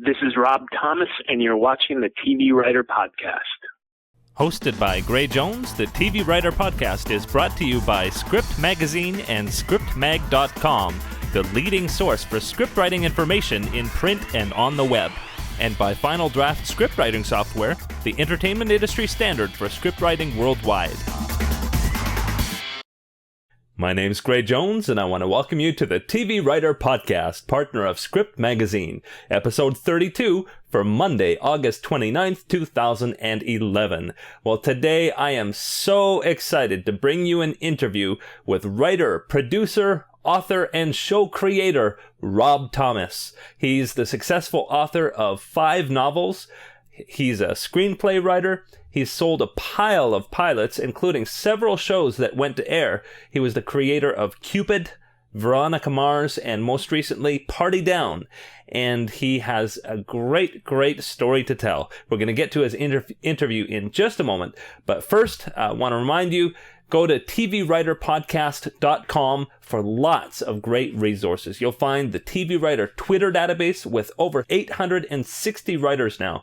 This is Rob Thomas, and you're watching the TV Writer Podcast. Hosted by Gray Jones, the TV Writer Podcast is brought to you by Script Magazine and ScriptMag.com, the leading source for scriptwriting information in print and on the web, and by Final Draft scriptwriting software, the entertainment industry standard for scriptwriting worldwide. My name's Gray Jones, and I want to welcome you to the TV Writer Podcast, partner of Script Magazine, episode 32 for Monday, August 29th, 2011. Well, today I am so excited to bring you an interview with writer, producer, author, and show creator Rob Thomas. He's the successful author of 5 novels. He's a screenplay writer. He's sold a pile of pilots, including several shows that went to air. He was the creator of Cupid, Veronica Mars, and most recently, Party Down. And he has a great story to tell. We're going to get to his interview in just a moment. But first, I want to remind you, go to tvwriterpodcast.com for lots of great resources. You'll find the TV Writer Twitter database with over 860 writers now.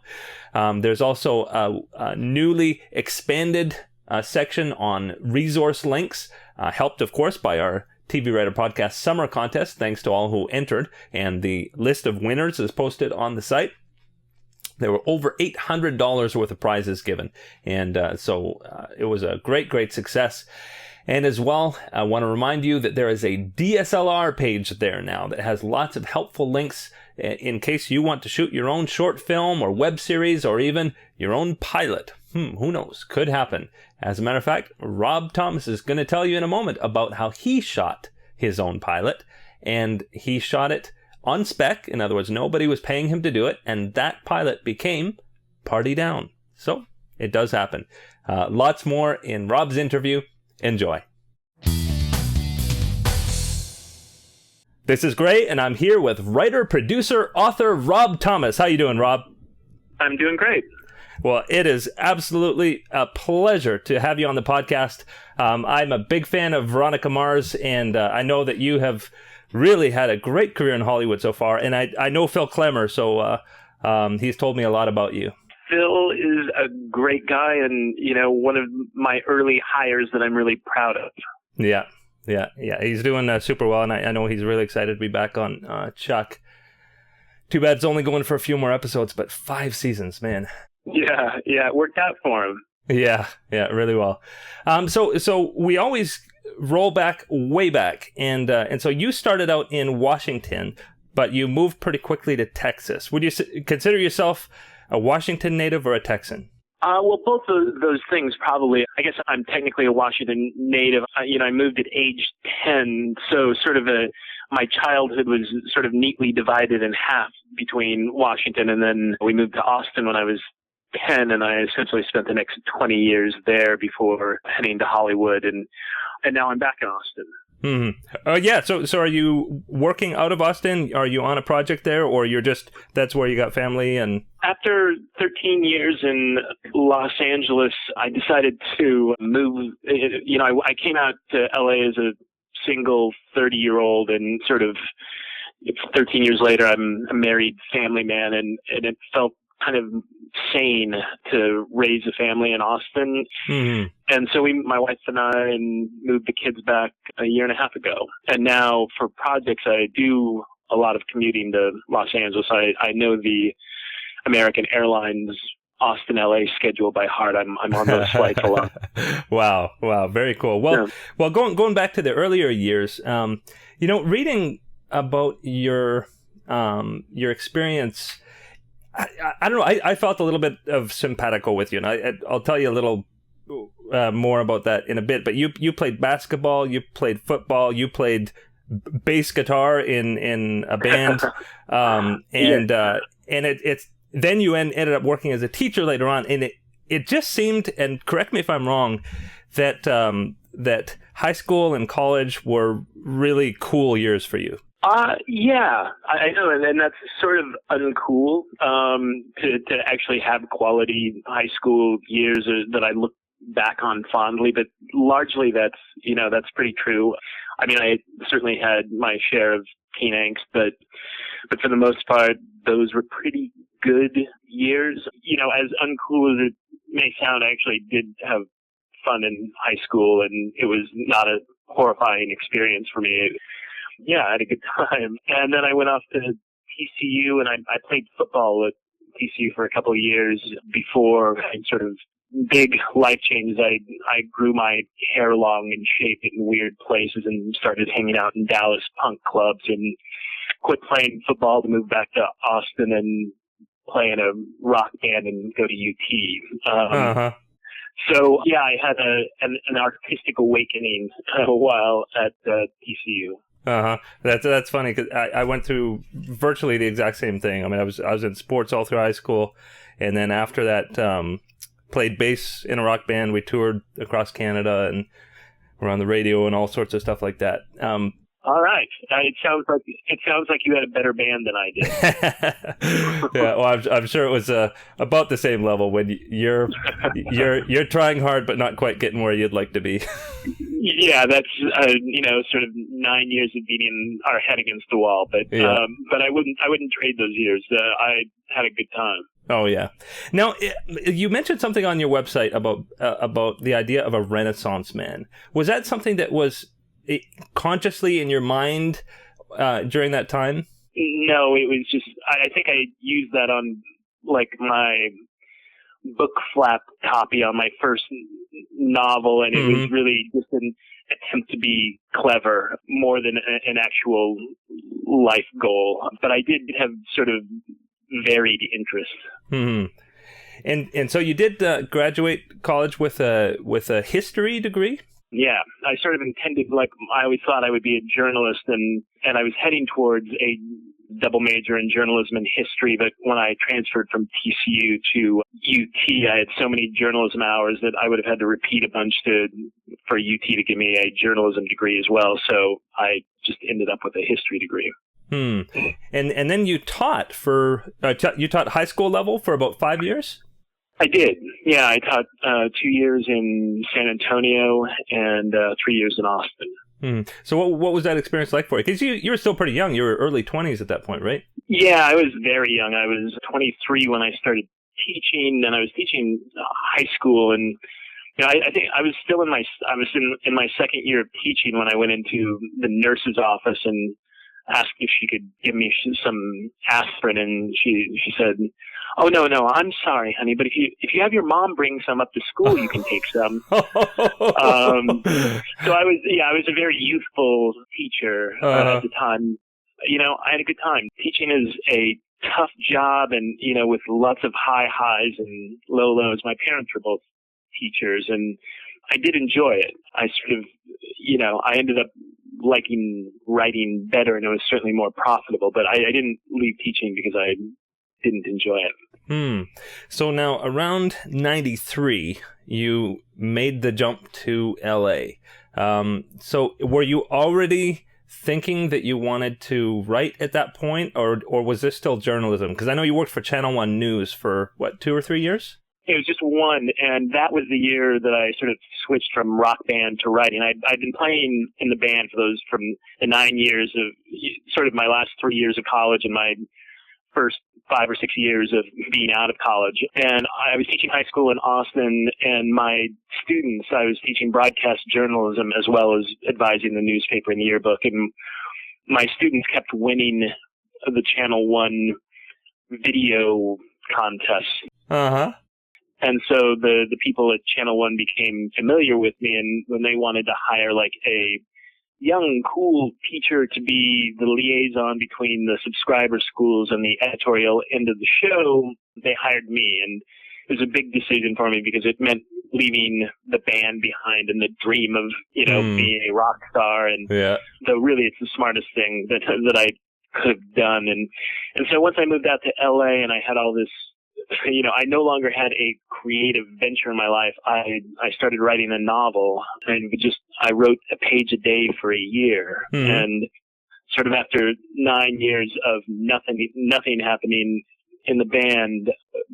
There's also a newly expanded section on resource links, helped, of course, by our TV Writer Podcast Summer Contest, thanks to all who entered, and the list of winners is posted on the site. There were over $800 worth of prizes given, and so it was a great success. And as well, I want to remind you that there is a DSLR page there now that has lots of helpful links in case you want to shoot your own short film or web series or even your own pilot. Who knows? Could happen. As a matter of fact, Rob Thomas is going to tell you in a moment about how he shot his own pilot, and he shot it on spec. In other words, nobody was paying him to do it, and that pilot became Party Down. So it does happen. Lots more in Rob's interview. Enjoy. This is Gray, and I'm here with writer, producer, author Rob Thomas. How you doing, Rob? I'm doing great. Well, it is absolutely a pleasure to have you on the podcast. I'm a big fan of Veronica Mars, and I know that you have really had a great career in Hollywood so far. And I know Phil Klemmer, so he's told me a lot about you. Phil is a great guy and, one of my early hires that I'm really proud of. Yeah. He's doing super well, and I know he's really excited to be back on Chuck. Too bad it's only going for a few more episodes, but 5 seasons, man. Yeah, it worked out for him. Yeah, really well. So we always roll back, way back, and so you started out in Washington, but you moved pretty quickly to Texas. Would you consider yourself a Washington native or a Texan? Well, both of those things probably. I guess I'm technically a Washington native. I moved at age 10, so sort of my childhood was sort of neatly divided in half between Washington, and then we moved to Austin when I was 10, and I essentially spent the next 20 years there before heading to Hollywood, and now I'm back in Austin. Yeah. So are you working out of Austin? Are you on a project there, or that's where you got family? And after 13 years in Los Angeles, I decided to move. I came out to LA as a single 30-year-old, and sort of 13 years later, I'm a married family man, and it felt kind of sane to raise a family in Austin. And so my wife and I moved the kids back a year and a half ago. And now for projects, I do a lot of commuting to Los Angeles. I know the American Airlines Austin, LA schedule by heart. I'm on those flights a lot. Wow. Very cool. Well, going back to the earlier years, reading about your experience, I don't know. I felt a little bit of simpatico with you, and I'll tell you a little more about that in a bit. But you played basketball, you played football, you played bass guitar in a band, and it's then you ended up working as a teacher later on, and it just seemed, and correct me if I'm wrong, that that high school and college were really cool years for you. Yeah, I know, and that's sort of uncool to actually have quality high school years that I look back on fondly, but largely that's pretty true. I mean, I certainly had my share of teen angst, but But for the most part, those were pretty good years. As uncool as it may sound, I actually did have fun in high school, and it was not a horrifying experience for me. I had a good time. And then I went off to TCU, and I played football at TCU for a couple of years before sort of big life changes. I grew my hair long and shaped it in weird places and started hanging out in Dallas punk clubs and quit playing football to move back to Austin and play in a rock band and go to UT. So I had an artistic awakening while at TCU. That's funny because I went through virtually the exact same thing. I mean, I was in sports all through high school, and then after that, played bass in a rock band. We toured across Canada and were on the radio and all sorts of stuff like that. All right. It sounds like you had a better band than I did. Yeah, well, I'm sure it was about the same level when you're trying hard but not quite getting where you'd like to be. Yeah, that's sort of 9 years of beating our head against the wall. But I wouldn't trade those years. I had a good time. Oh yeah. Now you mentioned something on your website about the idea of a Renaissance man. Was that something that was consciously in your mind during that time? No, it was just, I think I used that on like my book flap copy on my first novel, and it was really just an attempt to be clever more than an actual life goal. But I did have sort of varied interests. And so you did graduate college with a history degree? Yeah, I sort of intended, I always thought I would be a journalist, and I was heading towards a double major in journalism and history, but when I transferred from TCU to UT, I had so many journalism hours that I would have had to repeat a bunch for UT to give me a journalism degree as well, so I just ended up with a history degree. And then you taught you taught high school level for about 5 years? I did. Yeah, I taught 2 years in San Antonio and 3 years in Austin. So what was that experience like for you? Because you were still pretty young. You were early 20s at that point, right? Yeah, I was very young. I was 23 when I started teaching, and I was teaching high school. And I think I was still in my second year of teaching when I went into the nurse's office and asked if she could give me some aspirin, and she said, "Oh no, I'm sorry, honey, but if you have your mom bring some up to school, you can take some." So I was a very youthful teacher at the time. I had a good time. Teaching is a tough job, and with lots of high highs and low lows. My parents were both teachers, and I did enjoy it. I sort of, I ended up liking writing better, and it was certainly more profitable, but I didn't leave teaching because I didn't enjoy it. So now around 93, you made the jump to LA. So were you already thinking that you wanted to write at that point, or was this still journalism? Because I know you worked for Channel 1 News for, 2 or 3 years? It was just one, and that was the year that I sort of switched from rock band to writing. I'd been playing in the band from the 9 years of sort of my last 3 years of college and my first 5 or 6 years of being out of college. And I was teaching high school in Austin, and my students, I was teaching broadcast journalism as well as advising the newspaper and the yearbook. And my students kept winning the Channel 1 video contests. And so the people at Channel 1 became familiar with me, and when they wanted to hire like a young, cool teacher to be the liaison between the subscriber schools and the editorial end of the show, they hired me. And it was a big decision for me because it meant leaving the band behind and the dream of, being a rock star. And though really it's the smartest thing that I could have done. And so once I moved out to LA and I had all this, I no longer had a creative venture in my life. I started writing a novel, and I wrote a page a day for a year. And sort of after 9 years of nothing happening in the band,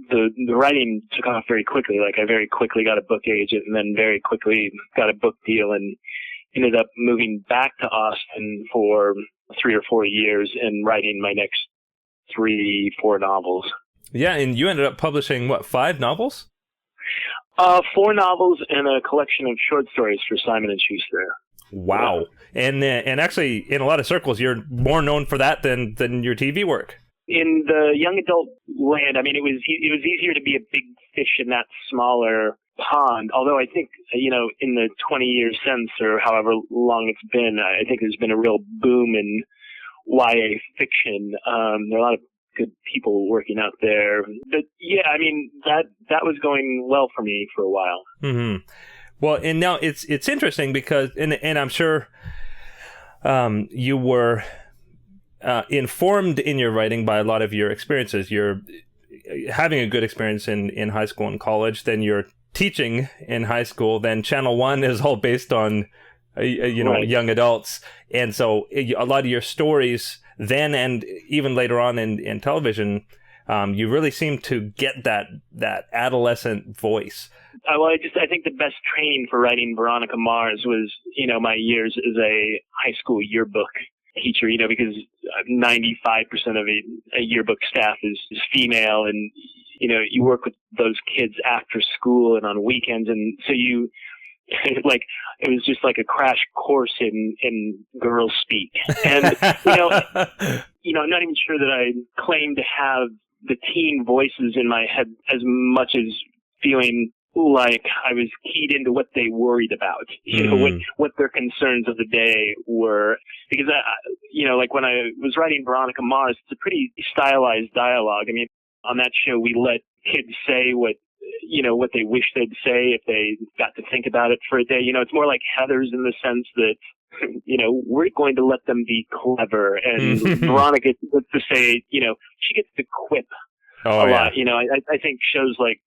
the writing took off very quickly. Like I very quickly got a book agent, and then very quickly got a book deal, and ended up moving back to Austin for 3 or 4 years and writing my next 4 novels. Yeah, and you ended up publishing, what, 5 novels? 4 novels and a collection of short stories for Simon & Schuster. Wow. And actually, in a lot of circles, you're more known for that than your TV work. In the young adult land, I mean, it was easier to be a big fish in that smaller pond. Although I think, in the 20 years since, or however long it's been, I think there's been a real boom in YA fiction. There are a lot of good people working out there. But yeah, I mean, that was going well for me for a while. Mm-hmm. Well, and now it's interesting because, and I'm sure you were informed in your writing by a lot of your experiences. You're having a good experience in high school and college, then you're teaching in high school, then Channel 1 is all based on, Right. young adults. And so a lot of your stories then and even later on in television, you really seem to get that adolescent voice. Well, I think the best training for writing Veronica Mars was, my years as a high school yearbook teacher, because 95% of a yearbook staff is female, and, you work with those kids after school and on weekends. And so it was just like a crash course in girl speak. And, I'm not even sure that I claim to have the teen voices in my head as much as feeling like I was keyed into what they worried about, what their concerns of the day were. Because, when I was writing Veronica Mars, it's a pretty stylized dialogue. I mean, on that show, we let kids say what they wish they'd say if they got to think about it for a day. It's more like Heather's in the sense that, we're going to let them be clever. And Veronica gets to say, she gets to quip a lot. I think shows like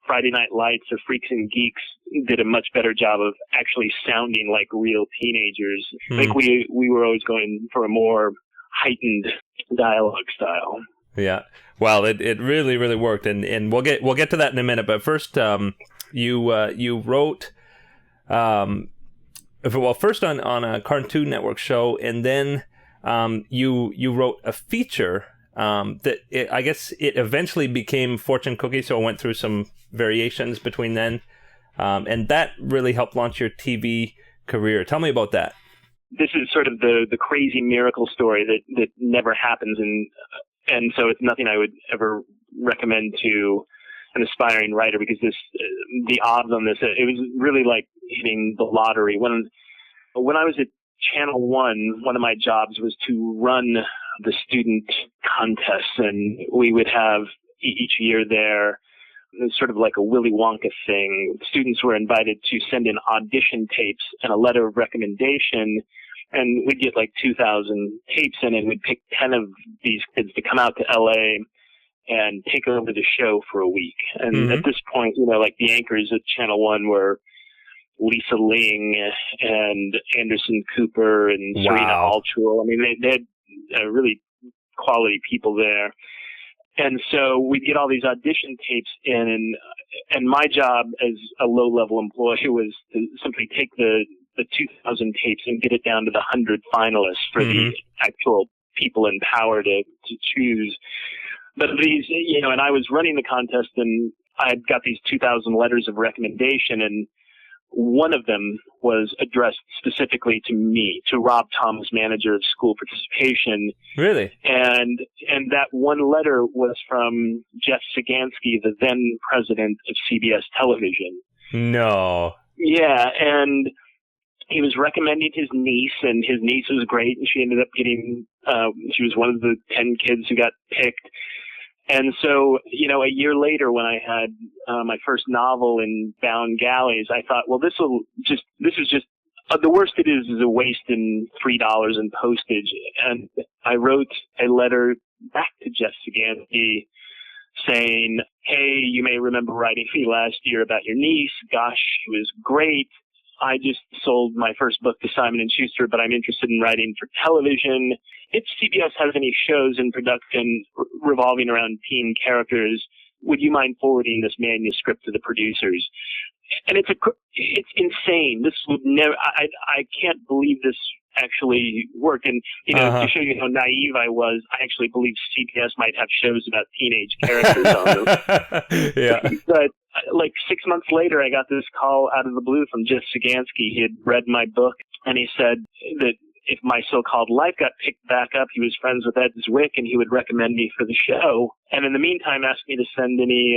Friday Night Lights or Freaks and Geeks did a much better job of actually sounding like real teenagers. I think we were always going for a more heightened dialogue style. Yeah. Well, it really, really worked, and we'll get to that in a minute. But first, you wrote, first on a Cartoon Network show, and then you wrote a feature I guess it eventually became Fortune Cookie, so I went through some variations between then, and that really helped launch your TV career. Tell me about that. This is sort of the crazy miracle story that never happens, and so it's nothing I would ever recommend to an aspiring writer, because the odds on this, it was really like hitting the lottery. When I was at Channel 1, one of my jobs was to run the student contests, and we would have each year there, sort of like a Willy Wonka thing. Students were invited to send in audition tapes and a letter of recommendation, and we'd get like 2,000 tapes in, and we'd pick 10 of these kids to come out to LA and take over the show for a week. And at this point, like the anchors at Channel 1 were Lisa Ling and Anderson Cooper and Serena Altrell. I mean, they had really quality people there. And so we'd get all these audition tapes in, and my job as a low-level employee was to simply take the 2,000 tapes and get it down to the 100 finalists for the actual people in power to choose. But these, and I was running the contest, and I had got these 2,000 letters of recommendation, and one of them was addressed specifically to me, to Rob Thomas, manager of school participation. Really? And that one letter was from Jeff Sagansky, the then president of CBS Television. No. Yeah, and he was recommending his niece, and his niece was great, and she ended up getting, she was one of the 10 kids who got picked. And so, a year later, when I had my first novel in Bound Galleys, I thought, well, this is just the worst it is a waste in $3 in postage. And I wrote a letter back to Jeff Sagansky saying, hey, you may remember writing me last year about your niece. Gosh, she was great. I just sold my first book to Simon & Schuster, but I'm interested in writing for television. If CBS has any shows in production revolving around teen characters, would you mind forwarding this manuscript to the producers? And it's insane. This would never, I can't believe this actually worked. And, to show you how naive I was, I actually believed CBS might have shows about teenage characters on them. Yeah. But like 6 months later, I got this call out of the blue from Jeff Sagansky. He had read my book, and he said that if my so-called life got picked back up, he was friends with Ed Zwick, and he would recommend me for the show. And in the meantime, asked me to send any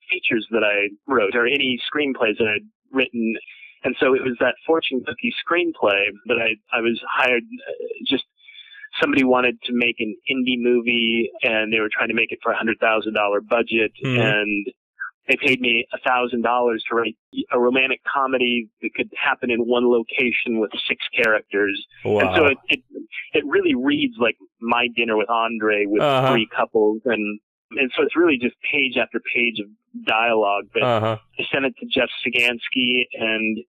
features that I wrote or any screenplays that I'd written. And so it was that fortune cookie screenplay that I was hired. Just somebody wanted to make an indie movie, and they were trying to make it for $100,000 budget, and they paid me $1,000 to write a romantic comedy that could happen in one location with 6 characters. Wow. And so it really reads like My Dinner with Andre with 3 couples, and so it's really just page after page of dialogue. But I sent it to Jeff Sagansky, and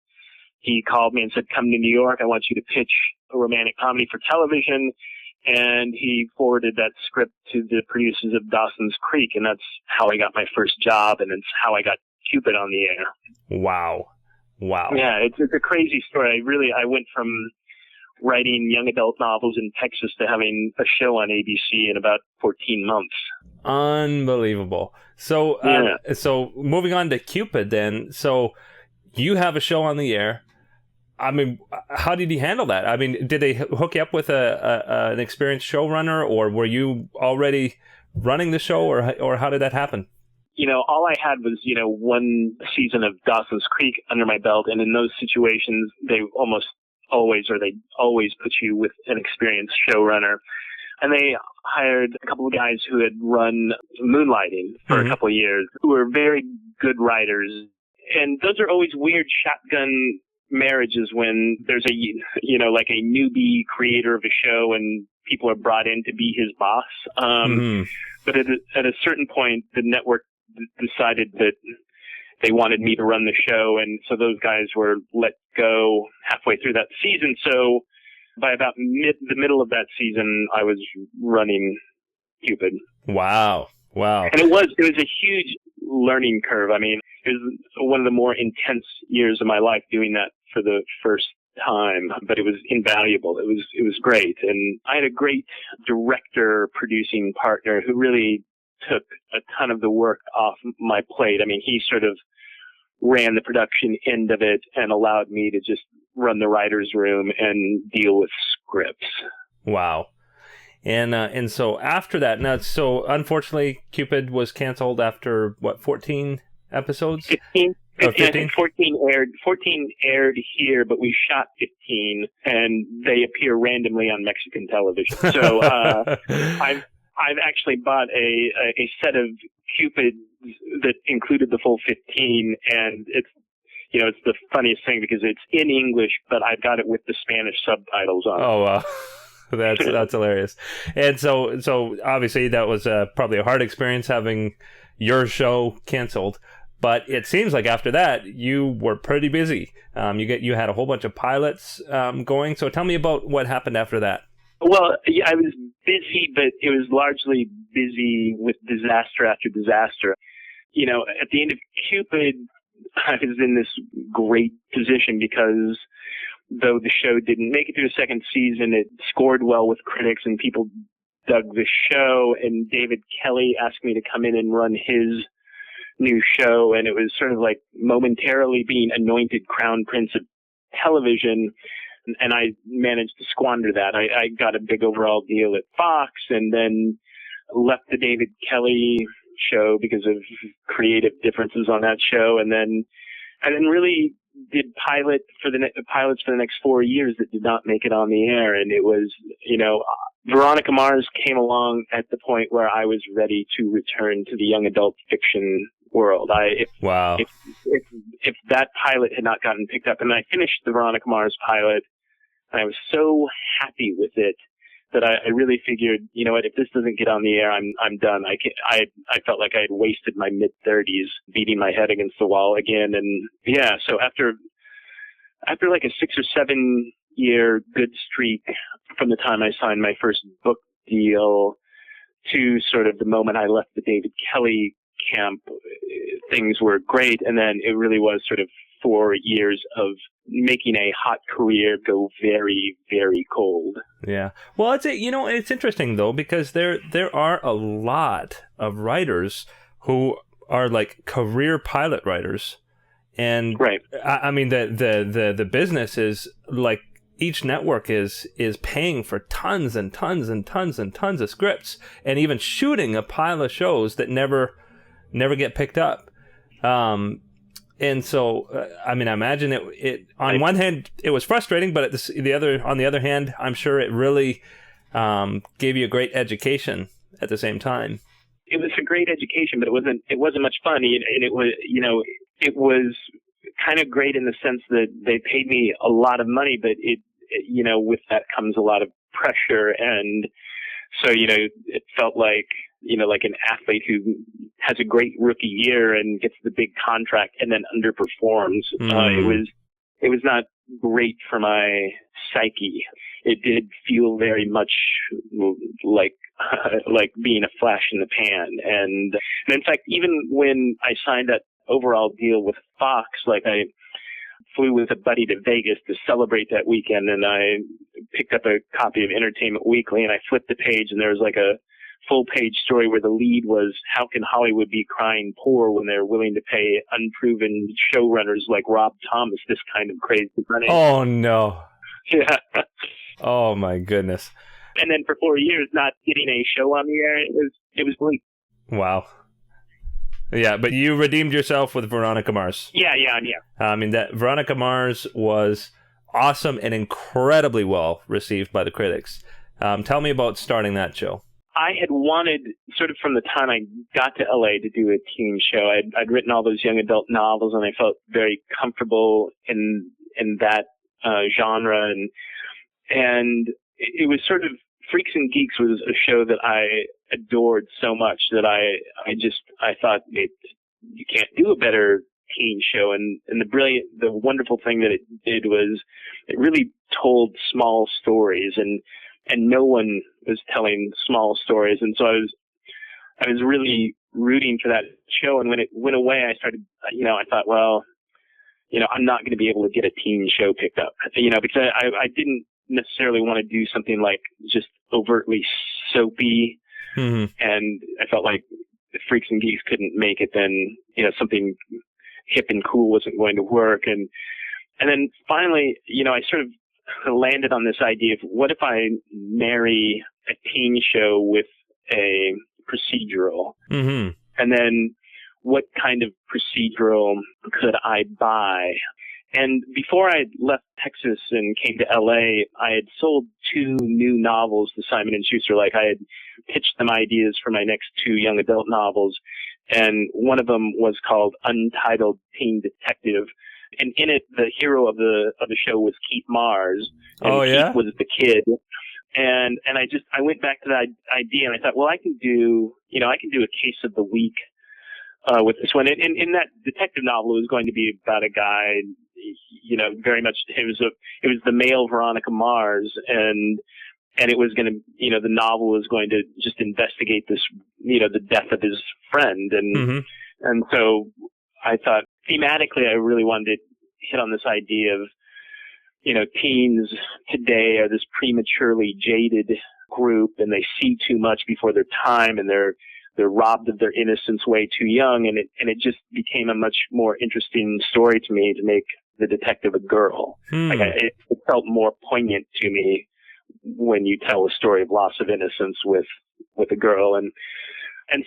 he called me and said, "Come to New York. I want you to pitch a romantic comedy for television." And he forwarded that script to the producers of Dawson's Creek, and that's how I got my first job, and it's how I got Cupid on the air. Wow. Yeah, it's a crazy story. I went from writing young adult novels in Texas to having a show on ABC in about 14 months. Unbelievable. So, so moving on to Cupid then. So you have a show on the air. I mean, how did you handle that? I mean, did they hook you up with an experienced showrunner, or were you already running the show, or how did that happen? All I had was, one season of Dawson's Creek under my belt. And in those situations, they always put you with an experienced showrunner. And they hired a couple of guys who had run Moonlighting for a couple of years, who were very good writers. And those are always weird shotgun marriages when there's like a newbie creator of a show and people are brought in to be his boss. But at a certain point, the network decided that they wanted me to run the show, and so those guys were let go halfway through that season. So by about the middle of that season, I was running Cupid. Wow. And it was a huge learning curve. I mean, it was one of the more intense years of my life doing that for the first time, but it was invaluable. It was great. And I had a great director producing partner who really took a ton of the work off my plate. I mean, he sort of ran the production end of it and allowed me to just run the writer's room and deal with scripts. Wow. And so after that, so unfortunately, Cupid was canceled after 14 episodes? 15. 15? 14 aired here, but we shot 15, and they appear randomly on Mexican television. So I've actually bought a set of Cupids that included the full 15, and it's the funniest thing because it's in English, but I've got it with the Spanish subtitles on. Oh wow. That's hilarious. And so obviously that was probably a hard experience having your show canceled. But it seems like after that you were pretty busy. You had a whole bunch of pilots going. So tell me about what happened after that. Well, yeah, I was busy, but it was largely busy with disaster after disaster. At the end of Cupid, I was in this great position because though the show didn't make it through the second season, it scored well with critics and people dug the show. And David Kelly asked me to come in and run his new show. And it was sort of like momentarily being anointed crown prince of television. And I managed to squander that. I got a big overall deal at Fox and then left the David Kelly show because of creative differences on that show. And then really did pilots for the next 4 years that did not make it on the air. And it was, Veronica Mars came along at the point where I was ready to return to the young adult fiction world. Wow. If that pilot had not gotten picked up, and I finished the Veronica Mars pilot, and I was so happy with it that I really figured, if this doesn't get on the air, I'm done. I felt like I had wasted my mid-30s beating my head against the wall again. And yeah, so after like a 6 or 7 year good streak from the time I signed my first book deal to sort of the moment I left the David Kelly camp, things were great. And then it really was sort of 4 years of making a hot career go very, very cold. Yeah. Well, it's interesting though, because there are a lot of writers who are like career pilot writers, and right. I mean the business is like, each network is paying for tons and tons and tons and tons of scripts, and even shooting a pile of shows that never get picked up. And so, I mean, I imagine it on one hand it was frustrating, but on the other hand, I'm sure it really gave you a great education at the same time. It was a great education, but it wasn't much fun, and it was, it was kind of great in the sense that they paid me a lot of money, but with that comes a lot of pressure, and so it felt like like an athlete who has a great rookie year and gets the big contract and then underperforms. It was not great for my psyche. It did feel very much like being a flash in the pan. And in fact, even when I signed that overall deal with Fox, like I flew with a buddy to Vegas to celebrate that weekend, and I picked up a copy of Entertainment Weekly, and I flipped the page, and there was like a full-page story where the lead was, how can Hollywood be crying poor when they're willing to pay unproven showrunners like Rob Thomas this kind of crazy money? Oh, no. Yeah. Oh, my goodness. And then for 4 years, not getting a show on the air, it was bleak. Wow. Yeah, but you redeemed yourself with Veronica Mars. Yeah. I mean, that Veronica Mars was awesome and incredibly well received by the critics. Tell me about starting that show. I had wanted, sort of from the time I got to LA, to do a teen show. I'd written all those young adult novels, and I felt very comfortable in that genre, and it was sort of, Freaks and Geeks was a show that I adored so much that I thought you can't do a better teen show. And the wonderful thing that it did was it really told small stories, and no one was telling small stories. And so I was really rooting for that show. And when it went away, I started, I thought, well, I'm not going to be able to get a teen show picked up, because I didn't necessarily want to do something like just overtly soapy. Mm-hmm. And I felt like if Freaks and Geeks couldn't make it, then, something hip and cool wasn't going to work. And then finally, I sort of landed on this idea of, what if I marry a teen show with a procedural? Mm-hmm. And then what kind of procedural could I buy? And before I left Texas and came to LA, I had sold 2 new novels to Simon & Schuster. Like, I had pitched them ideas for my next 2 young adult novels. And one of them was called Untitled Teen Detective. And in it, the hero of the show was Keith Mars. And Keith was the kid. And I went back to that idea, and I thought, well, I can do a case of the week with this one. And in that detective novel, it was going to be about a guy, very much, it was the male Veronica Mars, and it was going to, the novel was going to just investigate this, the death of his friend. And, mm-hmm. and so I thought thematically, I really wanted to hit on this idea of, teens today are this prematurely jaded group, and they see too much before their time, and they're robbed of their innocence way too young. And it just became a much more interesting story to me to make the detective a girl. It felt more poignant to me when you tell a story of loss of innocence with a girl. And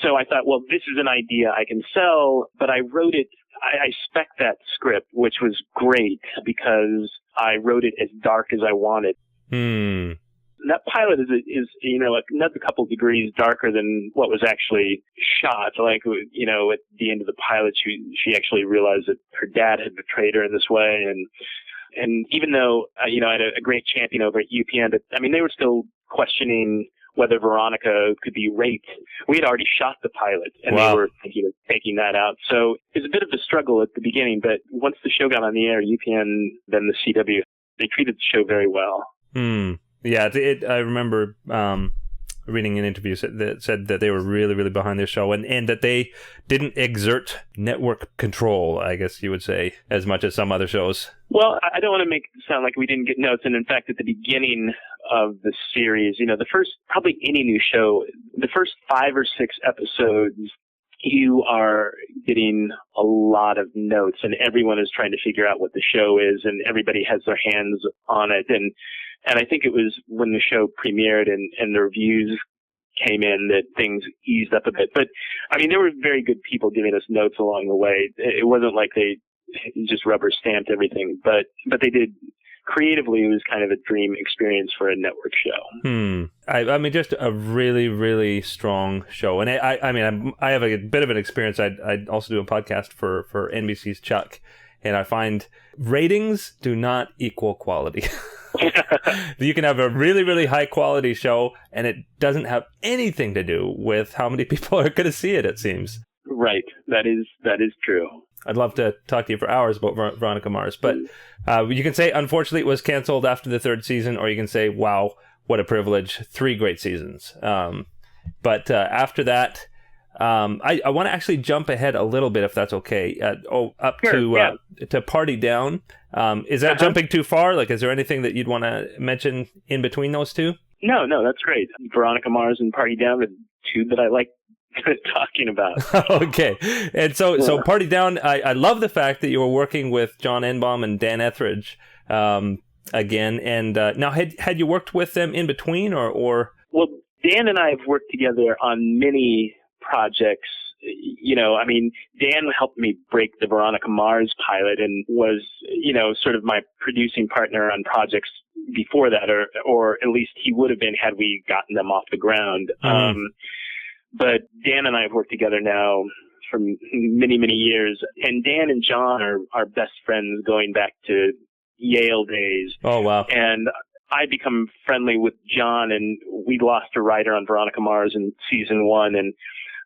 so I thought, well, this is an idea I can sell, but I wrote it, I spec'd that script, which was great because I wrote it as dark as I wanted. That pilot is another couple degrees darker than what was actually shot. Like, at the end of the pilot, she actually realized that her dad had betrayed her in this way. And even though, I had a great champion over at UPN, but they were still questioning whether Veronica could be raped. We had already shot the pilot, and They were thinking of taking that out. So it was a bit of a struggle at the beginning, but once the show got on the air, UPN, then the CW, they treated the show very well. Yeah, I remember reading an interview that said that they were really, really behind their show and that they didn't exert network control, I guess you would say, as much as some other shows. Well, I don't want to make it sound like we didn't get notes. And in fact, at the beginning of the series, the first, probably any new show, the first 5 or 6 episodes, you are getting a lot of notes, and everyone is trying to figure out what the show is, and everybody has their hands on it. And I think it was when the show premiered and the reviews came in that things eased up a bit. But, there were very good people giving us notes along the way. It wasn't like they just rubber stamped everything, but they did. Creatively, it was kind of a dream experience for a network show. Just a really, really strong show. And I have a bit of an experience. I also do a podcast for NBC's Chuck, and I find ratings do not equal quality. You can have a really, really high quality show, and it doesn't have anything to do with how many people are going to see it, it seems. Right. That is true. I'd love to talk to you for hours about Veronica Mars, but you can say, unfortunately, it was canceled after the 3rd season, or you can say, wow, what a privilege, 3 great seasons. But after that, I want to actually jump ahead a little bit, if that's okay, to Party Down. Is that jumping too far? Like, is there anything that you'd want to mention in between those two? No, that's great. Veronica Mars and Party Down are 2 that I like talking about. Okay. And so Party Down, I love the fact that you were working with John Enbaum and Dan Etheridge again. And now, had you worked with them in between or? Well, Dan and I have worked together on many projects. Dan helped me break the Veronica Mars pilot and was, sort of my producing partner on projects before that, or at least he would have been had we gotten them off the ground. But Dan and I have worked together now for many, many years. And Dan and John are best friends going back to Yale days. Oh, wow. And I become friendly with John, and we lost a writer on Veronica Mars in season 1. And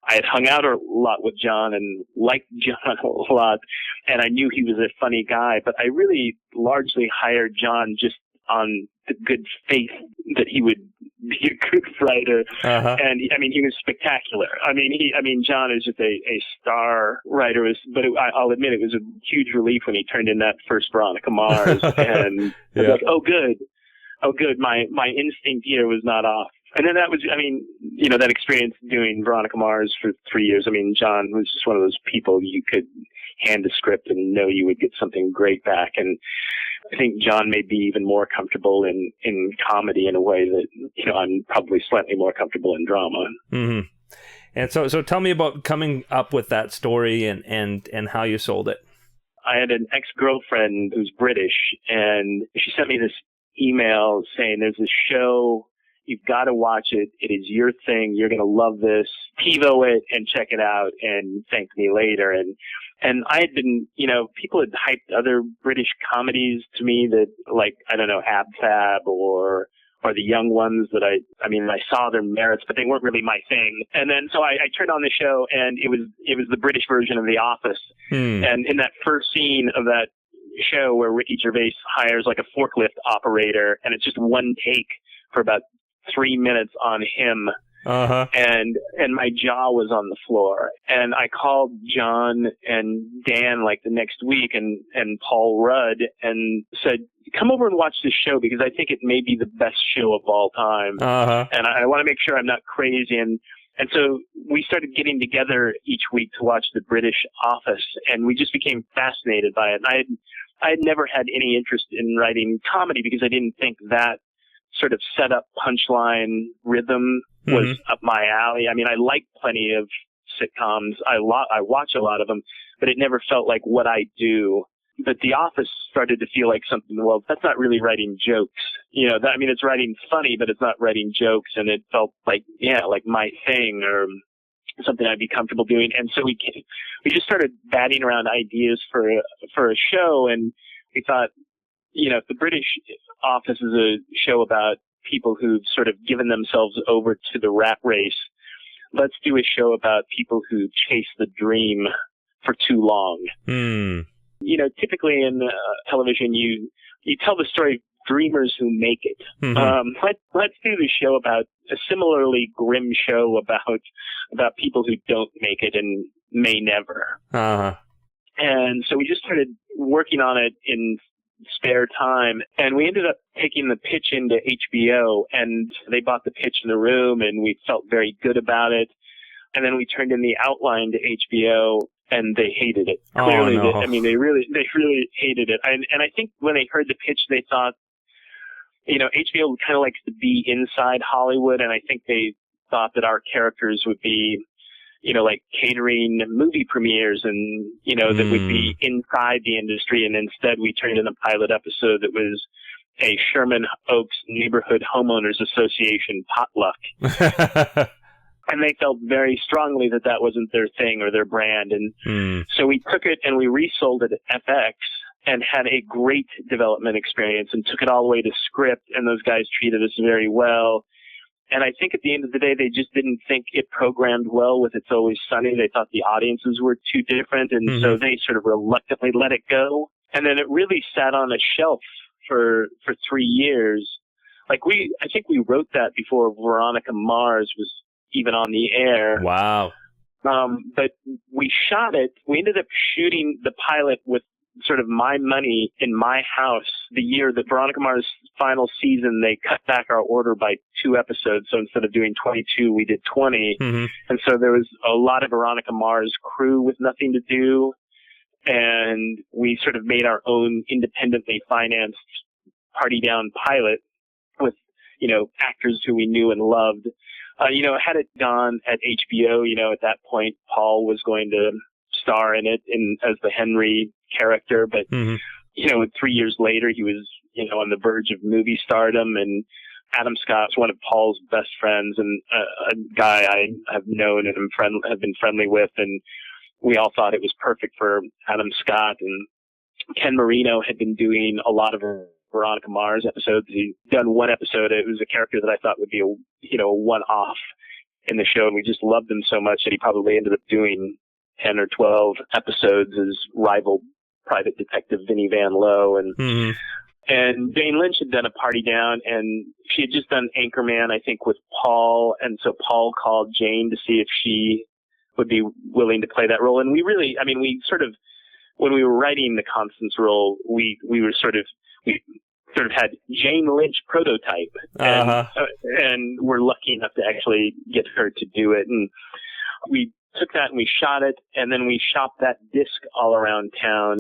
I had hung out a lot with John and liked John a lot. And I knew he was a funny guy, but I really largely hired John just on the good faith that he would be a good writer. And he was spectacular. John is just a star writer, but I'll admit it was a huge relief when he turned in that first Veronica Mars. And I was like, oh good. My instinct here was not off. And then that was, that experience doing Veronica Mars for 3 years. John was just one of those people you could hand a script and know you would get something great back. And I think John may be even more comfortable in comedy in a way that, I'm probably slightly more comfortable in drama. Mm-hmm. And so tell me about coming up with that story and how you sold it. I had an ex-girlfriend who's British, and she sent me this email saying, there's this show, you've got to watch it. It is your thing. You're going to love this. TiVo it and check it out and thank me later. And I had been, people had hyped other British comedies to me that, like, I don't know, Ab Fab or the Young Ones that I saw their merits, but they weren't really my thing. And then so I turned on the show, and it was the British version of The Office. And in that first scene of that show where Ricky Gervais hires like a forklift operator, and it's just one take for about 3 minutes on him. And my jaw was on the floor. And I called John and Dan like the next week and Paul Rudd and said, come over and watch this show because I think it may be the best show of all time. And I want to make sure I'm not crazy. And so we started getting together each week to watch the British Office, and we just became fascinated by it. And I had never had any interest in writing comedy because I didn't think that sort of set up punchline rhythm was up my alley. I like plenty of sitcoms. I watch a lot of them, but it never felt like what I do. But The Office started to feel like something, well, that's not really writing jokes. It's writing funny, but it's not writing jokes. And it felt like, like my thing or something I'd be comfortable doing. And so we just started batting around ideas for a show. And we thought, if the British Office is a show about people who've sort of given themselves over to the rat race, let's do a show about people who chase the dream for too long. Typically in television, you tell the story dreamers who make it. Mm-hmm. Let's do the show about a similarly grim show about people who don't make it and may never. Uh-huh. And so we just started working on it in spare time, and we ended up taking the pitch into HBO, and they bought the pitch in the room, and we felt very good about it. And then we turned in the outline to HBO, and they hated it. Clearly, no. they really hated it. And I think when they heard the pitch, they thought, HBO kind of likes to be inside Hollywood, and I think they thought that our characters would be, like catering movie premieres and, that would be inside the industry. And instead we turned in a pilot episode that was a Sherman Oaks Neighborhood Homeowners Association potluck. And they felt very strongly that that wasn't their thing or their brand. And so we took it and we resold it at FX and had a great development experience and took it all the way to script. And those guys treated us very well. And I think at the end of the day, they just didn't think it programmed well with It's Always Sunny. They thought the audiences were too different. And so they sort of reluctantly let it go. And then it really sat on a shelf for 3 years. I think we wrote that before Veronica Mars was even on the air. Wow. But we shot it. We ended up shooting the pilot with sort of my money in my house. The year that Veronica Mars' final season, they cut back our order by 2 episodes. So instead of doing 22, we did 20. And so there was a lot of Veronica Mars crew with nothing to do. And we sort of made our own independently financed Party Down pilot with, actors who we knew and loved. Had it gone at HBO, at that point, Paul was going to star in it as the Henry character. But, 3 years later, he was, on the verge of movie stardom. And Adam Scott's one of Paul's best friends and a guy I have known and have been friendly with. And we all thought it was perfect for Adam Scott. And Ken Marino had been doing a lot of Veronica Mars episodes. He'd done one episode. It was a character that I thought would be a one-off in the show. And we just loved him so much that he probably ended up doing 10 or 12 episodes as rival private detective Vinnie Van Lowe. And Jane Lynch had done a Party Down, and she had just done Anchorman, I think, with Paul. And so Paul called Jane to see if she would be willing to play that role. And we when we were writing the Constance role, we sort of had Jane Lynch prototype, and we're lucky enough to actually get her to do it. And we took that and we shot it, and then we shopped that disc all around town.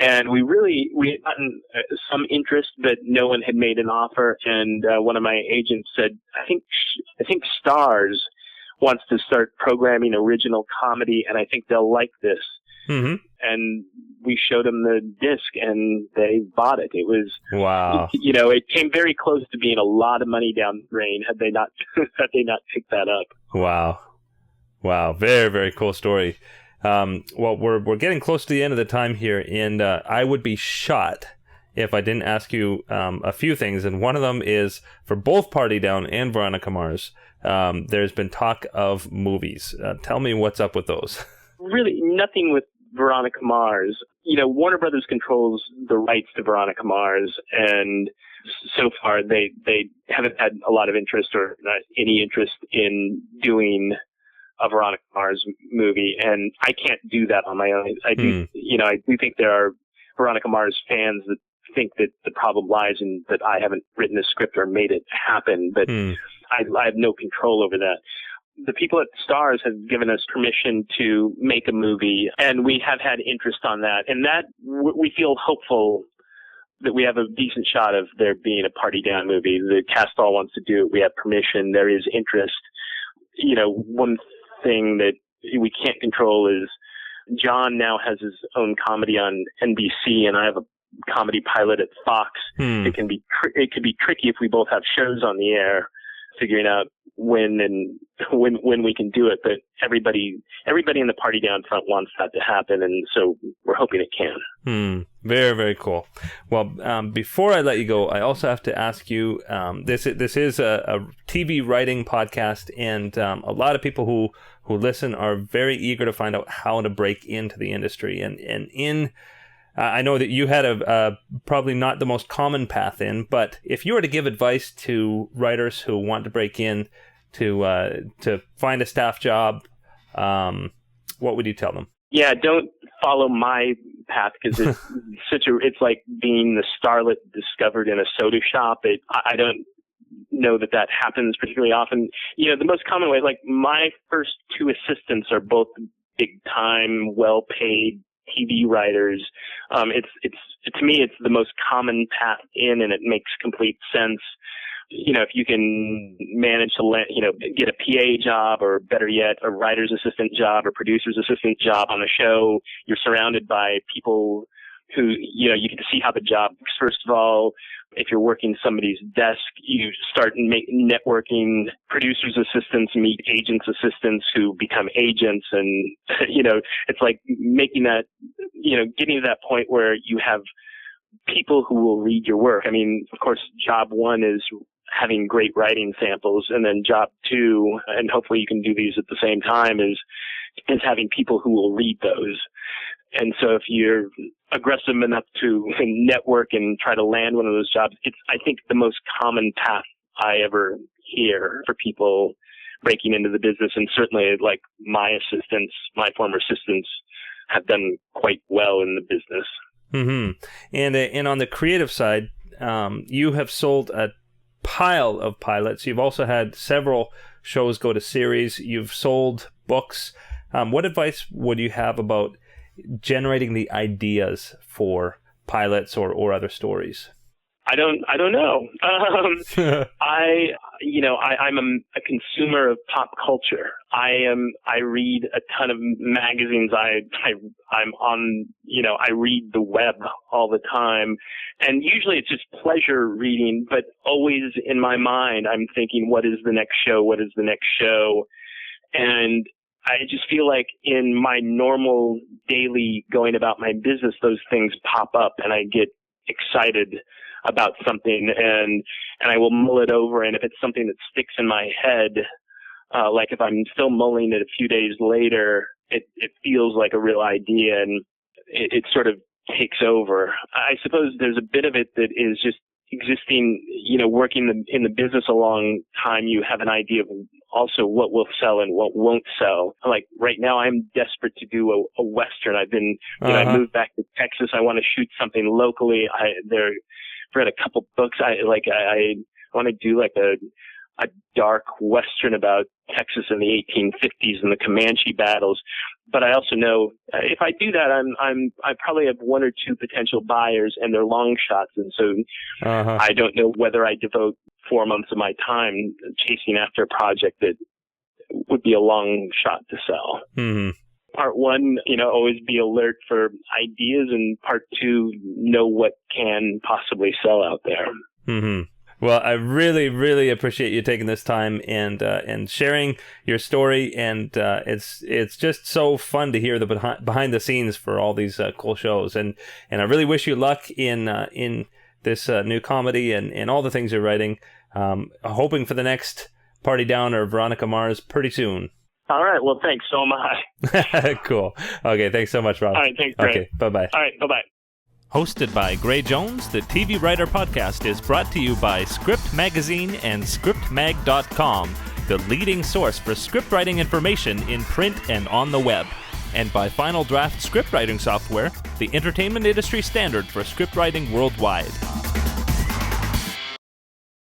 And we had gotten some interest, but no one had made an offer. And one of my agents said, I think Stars wants to start programming original comedy, and I think they'll like this. And we showed them the disc, and they bought it. It was wow. It came very close to being a lot of money down the drain had they not picked that up. Wow, very, very cool story. Well, we're getting close to the end of the time here, and I would be shot if I didn't ask you a few things. And one of them is for both Party Down and Veronica Mars. There's been talk of movies. Tell me what's up with those. Really, nothing with Veronica Mars. Warner Brothers controls the rights to Veronica Mars, and so far they haven't had a lot of interest or any interest in doing a Veronica Mars movie, and I can't do that on my own. I do, I do think there are Veronica Mars fans that think that the problem lies in that I haven't written a script or made it happen, but I have no control over that. The people at Stars have given us permission to make a movie, and we have had interest on that. And that we feel hopeful that we have a decent shot of there being a Party Down movie. The cast all wants to do it. We have permission. There is interest. One thing that we can't control is John now has his own comedy on NBC, and I have a comedy pilot at Fox. It could be tricky if we both have shows on the air, figuring out when we can do it. But everybody in the Party Down front wants that to happen, and so we're hoping it can. Very, very cool. Well, before I let you go, I also have to ask you, this is a TV writing podcast, and a lot of people who listen are very eager to find out how to break into the industry. And in I know that you had a probably not the most common path in, but if you were to give advice to writers who want to break in to find a staff job, what would you tell them? Yeah, don't follow my path because it's it's like being the starlet discovered in a soda shop. I don't know that happens particularly often. The most common way, like my first two assistants are both big time, well paid TV writers. It's to me, it's the most common path in, and it makes complete sense. If you can manage to get a PA job, or better yet, a writer's assistant job or producer's assistant job on a show, you're surrounded by people who, you get to see how the job works. First of all, if you're working somebody's desk, you start networking. Producers' assistants meet agents' assistants who become agents. And, it's like making that, getting to that point where you have people who will read your work. I mean, of course, job one is having great writing samples. And then job two, and hopefully you can do these at the same time, is having people who will read those. And so if you're aggressive enough to network and try to land one of those jobs, it's, I think, the most common path I ever hear for people breaking into the business. And certainly, like, my former assistants have done quite well in the business. Mm-hmm. And on the creative side, you have sold a pile of pilots. You've also had several shows go to series. You've sold books. What advice would you have about generating the ideas for pilots or other stories? I don't know. I'm a consumer of pop culture. I read a ton of magazines. I'm on, I read the web all the time, and usually it's just pleasure reading, but always in my mind, I'm thinking, what is the next show? What is the next show? And I just feel like in my normal daily going about my business, those things pop up and I get excited about something and I will mull it over. And if it's something that sticks in my head, like if I'm still mulling it a few days later, it feels like a real idea and it sort of takes over. I suppose there's a bit of it that is just existing, working in the business a long time. You have an idea of also what will sell and what won't sell. Like right now, I'm desperate to do a Western. I've been, I moved back to Texas. I want to shoot something locally. I've read a couple books. I want to do like a dark Western about Texas in the 1850s and the Comanche battles. But I also know if I do that, I probably have one or two potential buyers and they're long shots. And so I don't know whether I devote 4 months of my time chasing after a project that would be a long shot to sell. Mm-hmm. Part one, always be alert for ideas, and part two, know what can possibly sell out there. Mm-hmm. Well, I really, really appreciate you taking this time and sharing your story. And it's just so fun to hear the behind the scenes for all these cool shows. And I really wish you luck in this new comedy and all the things you're writing. Hoping for the next Party Down or Veronica Mars pretty soon. All right. Well, thanks. So am I. Cool. Okay. Thanks so much, Rob. All right. Thanks, Greg. Okay. Bye-bye. All right. Bye-bye. Hosted by Gray Jones, the TV Writer Podcast is brought to you by Script Magazine and ScriptMag.com, the leading source for script writing information in print and on the web. And by Final Draft script writing software, the entertainment industry standard for script writing worldwide.